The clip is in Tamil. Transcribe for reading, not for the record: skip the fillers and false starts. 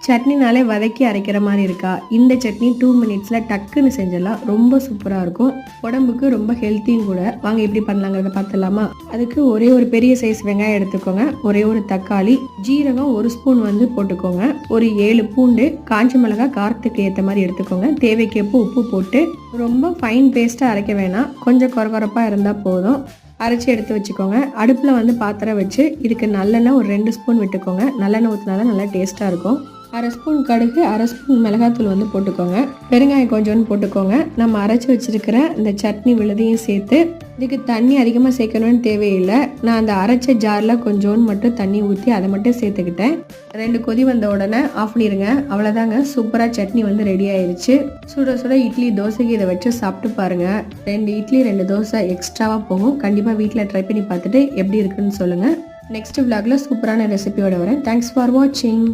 சட்னினாலே வதக்கி அரைக்கிற மாதிரி இருக்கா? இந்த சட்னி 2 மினிட்ஸில் டக்குன்னு செஞ்சிடலாம். ரொம்ப சூப்பராக இருக்கும். உடம்புக்கு ரொம்ப ஹெல்த்தியும் கூட. வாங்க எப்படி பண்ணலாங்கிறத பார்த்துடலாமா? அதுக்கு ஒரே ஒரு பெரிய சைஸ் வெங்காயம் எடுத்துக்கோங்க. ஒரே ஒரு தக்காளி, ஜீரகம் 1 ஸ்பூன் போட்டுக்கோங்க. ஒரு 7 பூண்டு, காஞ்ச மிளகாய் காரத்துக்கு ஏற்ற மாதிரி எடுத்துக்கோங்க. தேவைக்கேற்ப உப்பு போட்டு ரொம்ப ஃபைன் பேஸ்ட்டாக அரைக்க வேணாம். கொஞ்சம் கொரகொரப்பாக இருந்தால் போதும். அரைச்சி எடுத்து வச்சுக்கோங்க. அடுப்பில் பாத்திரம் வச்சு இதுக்கு நல்லெண்ணெய் ஒரு 2 ஸ்பூன் விட்டுக்கோங்க. நல்லெண்ணெய் ஊற்றினா தான் நல்லா டேஸ்ட்டாக இருக்கும். 1/2 ஸ்பூன் கடுகு, 1/2 ஸ்பூன் மிளகாத்தூள் போட்டுக்கோங்க. பெருங்காயம் கொஞ்சோன்னு போட்டுக்கோங்க. நம்ம அரைச்சி வச்சிருக்கிற இந்த சட்னி விழுதையும் சேர்த்து, இதுக்கு தண்ணி அதிகமாக சேர்க்கணும்னு தேவையில்லை. நான் அந்த அரைச்ச ஜாரில் கொஞ்சோன்னு மட்டும் தண்ணி ஊற்றி அதை மட்டும் சேர்த்துக்கிட்டேன். 2 கொதி வந்த உடனே ஆஃப் பண்ணிடுங்க. அவ்வளோதாங்க, சூப்பராக சட்னி ரெடி ஆயிடுச்சு. சுட சுட இட்லி தோசைக்கு இதை வச்சு சாப்பிட்டு பாருங்கள். 2 இட்லி 2 தோசை எக்ஸ்ட்ராவாக போகும். கண்டிப்பாக வீட்டில் ட்ரை பண்ணி பார்த்துட்டு எப்படி இருக்குன்னு சொல்லுங்கள். நெக்ஸ்ட் விலாகில் சூப்பரான ரெசிபியோட வரேன். தேங்க்ஸ் ஃபார் வாட்சிங்.